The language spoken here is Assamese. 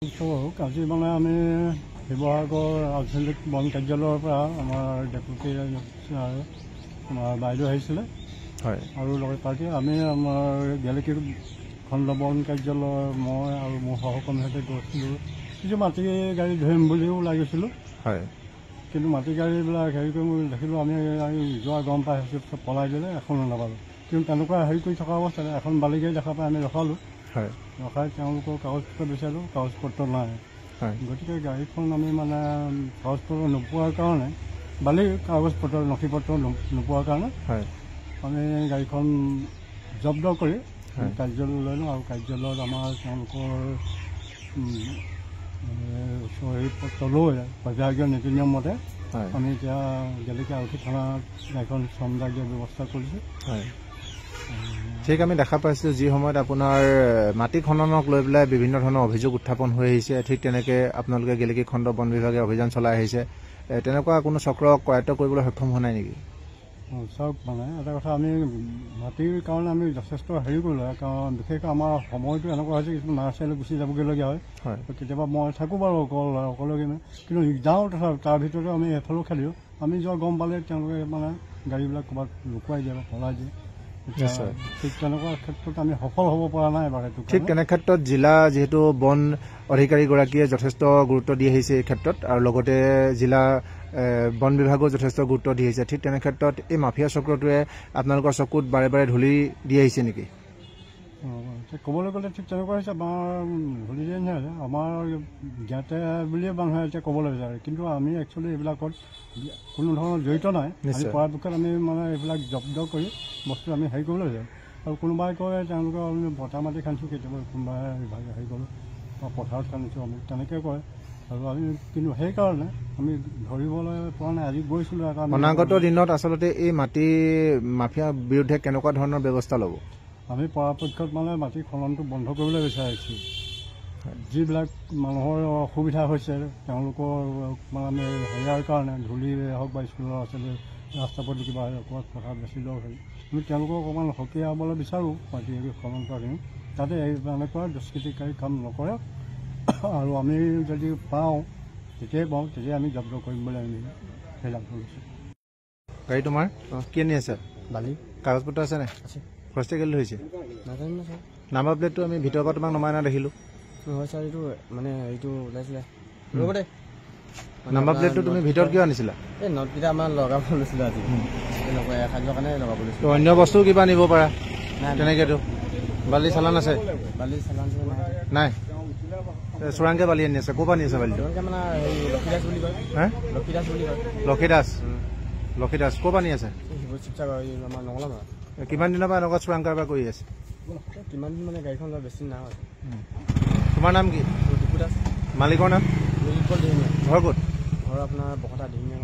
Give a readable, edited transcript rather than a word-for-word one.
আজি মানে আমি শিৱসাগৰ আঞ্চলিক বন কাৰ্যালয়ৰ পৰা আমাৰ ডেপুটি আমাৰ বাইদেউ আহিছিলে আৰু লগত পাৰ্টি আমি আমাৰ গেলেকী খণ্ড বন কাৰ্যালয় মই আৰু মোৰ সহকৰ্মীৰ সৈতে গৈছিলোঁ। কিছু মাটি গাড়ী ধৰিম বুলিও লাগিছিলোঁ, কিন্তু মাটি গাড়ীবিলাক হেৰি কৰি মই দেখিলোঁ আমি যোৱা গম পাই আছোঁ চব পলাই দিলে, এখনো নাপালোঁ। কিন্তু তেনেকুৱা হেৰি কৰি থকা অৱস্থাতে এখন বালি গাড়ী দেখা পাই আমি ৰখালোঁ। ৰখাই তেওঁলোকৰ কাগজ পত্ৰ বিচাৰিলোঁ, কাগজ পত্ৰ নাই। গতিকে গাড়ীখন আমি মানে কাগজ পত্ৰ নোপোৱাৰ কাৰণে বালি কাগজ পত্ৰ নথি পত্ৰ নোপোৱাৰ কাৰণে আমি গাড়ীখন জব্দ কৰি কাৰ্যালয়লৈ লৈ লওঁ আৰু কাৰ্যালয়ত আমাৰ তেওঁলোকৰ চহী পত্ৰ লৈ বিভাগীয় নীতি নিয়ম মতে আমি এতিয়া গেলেকী আৰক্ষী থানাত গাড়ীখন চম্ভাই দিয়াৰ ব্যৱস্থা কৰিছোঁ। ঠিক আমি দেখা পাইছোঁ যি সময়ত আপোনাৰ মাটি খননক লৈ পেলাই বিভিন্ন ধৰণৰ অভিযোগ উত্থাপন হৈ আহিছে, ঠিক তেনেকৈ আপোনালোকে গেলেকী খণ্ড বন বিভাগে অভিযান চলাই আহিছে, তেনেকুৱা কোনো চক্ৰক কৰায়ত্ব কৰিবলৈ সক্ষম হোৱা নাই নেকি? চাওক, মানে এটা কথা, আমি মাটিৰ কাৰণে আমি যথেষ্ট হেৰি কৰিলোঁ, কাৰণ বিশেষকৈ আমাৰ সময়টো এনেকুৱা হৈছে কিছুমান নাৰ্চাৰীলৈ গুচি যাবগৈলগীয়া হয়। কেতিয়াবা মই থাকোঁ বাৰু অকলে, কিন্তু যাওঁ তাৰ ভিতৰতে আমি এফালেও খেলিলোঁ। আমি যোৱা গম পালে তেওঁলোকে মানে গাড়ীবিলাক ক'ৰবাত লুকুৱাই দিয়ে বা পলাই দিয়ে। ঠিক তেনেকুৱা ক্ষেত্ৰত আমি সফল হ'ব পৰা নাই বাৰু। ঠিক তেনে ক্ষেত্ৰত জিলা যিহেতু বন অধিকাৰীগৰাকীয়ে যথেষ্ট গুৰুত্ব দি আহিছে এই ক্ষেত্ৰত, আৰু লগতে জিলা বন বিভাগেও যথেষ্ট গুৰুত্ব দি আহিছে। ঠিক তেনে ক্ষেত্ৰত এই মাফিয়া চক্ৰটোৱে আপোনালোকৰ চকুত বাৰে বাৰে ধূলি দি আহিছে নেকি? ক'বলৈ গ'লে ঠিক তেনেকুৱা হৈছে, আমাৰ ধূলি দিয়া নহয়, আমাৰ জ্ঞাতে বুলিয়ে মানুহে এতিয়া ক'বলৈ বিচাৰে, কিন্তু আমি একচুৱেলি এইবিলাকত কোনো ধৰণৰ জড়িত নাই। পৰাপক্ষত আমি মানে এইবিলাক জব্দ কৰি বস্তু আমি হেৰি কৰিবলৈ বিচাৰোঁ। আৰু কোনোবাই কয় তেওঁলোকে আমি ভটা মাটি খান্দিছোঁ, কেতিয়াবা কোনোবাই হেৰি কৰোঁ বা পথাৰত খান্দিছোঁ, আমি তেনেকৈ কয়। আৰু আমি কিন্তু সেইকাৰণে আমি ধৰিবলৈ পৰা নাই। আজি গৈছিলোঁ অনাগত দিনত আচলতে এই মাটি মাফিয়াৰ বিৰুদ্ধে কেনেকুৱা ধৰণৰ ব্যৱস্থা ল'ব? আমি পৰাপক্ষত মানে মাটি খননটো বন্ধ কৰিবলৈ বিচাৰিছোঁ। যিবিলাক মানুহৰ অসুবিধা হৈছে তেওঁলোকৰ মানে আমি হেৰিয়াৰ কাৰণে, ধূলিৰে হওক বা স্কুলৰ ল'ৰা ছোৱালী ৰাস্তা পদূলি কিবা ক'ৰবাত পথাৰত বেছি লগ হয়, আমি তেওঁলোকক অকণমান সকীয়াবলৈ বিচাৰোঁ মাটি খনন কৰাখিনি, যাতে এনেকুৱা দুষ্কৃতিকাৰী কাম নকৰে। আৰু আমি যদি পাওঁ তেতিয়া আমি জব্দ কৰিম বুলি আমি সিদ্ধান্ত লৈছোঁ। গাড়ী তোমাৰ কি আনি আছে? বালি কাগজ পত্ৰ আছে নাই? আছে। ফৰেষ্টে কেলৈ ধৰিছে? নাজানো ছাৰ। নাম্বাৰ প্লেটটো আমি ভিতৰৰ পৰা তোমাক নমাই অনা দেখিলোঁ। হয় ছাৰ, এইটো মানে এইটো ওলাইছিলে। ৰ'ব দে, নাম্বাৰ প্লেটটো তুমি ভিতৰত কিয় আনিছিলা? এই নটকেইটা আমাৰ লগাব লৈছিলোঁ আজি, তেনেকুৱা এসাজৰ কাৰণে লগাব লৈছিলোঁ। অন্য বস্তুও কিবা নিব পাৰা তেনেকৈতো? বালি চালান আছে? বালি চালান নাই। চোৰাংকৈ বালি আনি আছে, ক'ৰ পৰা আনি আছে বালিটো? মানে লক্ষীদাস বুলি কয়। হে, লক্ষীদাস বুলি কয়। লক্ষীদাস ক'ৰ পৰা আনি আছে? শিৱশিৱসাগৰ আমাৰ নঙলা। কিমান দিনৰ পৰা এনেকুৱা চোৰাং কাৰবাৰ কৰি আছে? কিমান দিন মানে গাড়ীখন লোৱা বেছি নাই। তোমাৰ নাম কি? ডিপু দাস। মালিকৰ নাম? নীলকল দিহিঙীয়া। ঘৰ ক'ত? ঘৰ আপোনাৰ বকতা দিহিঙীয়া।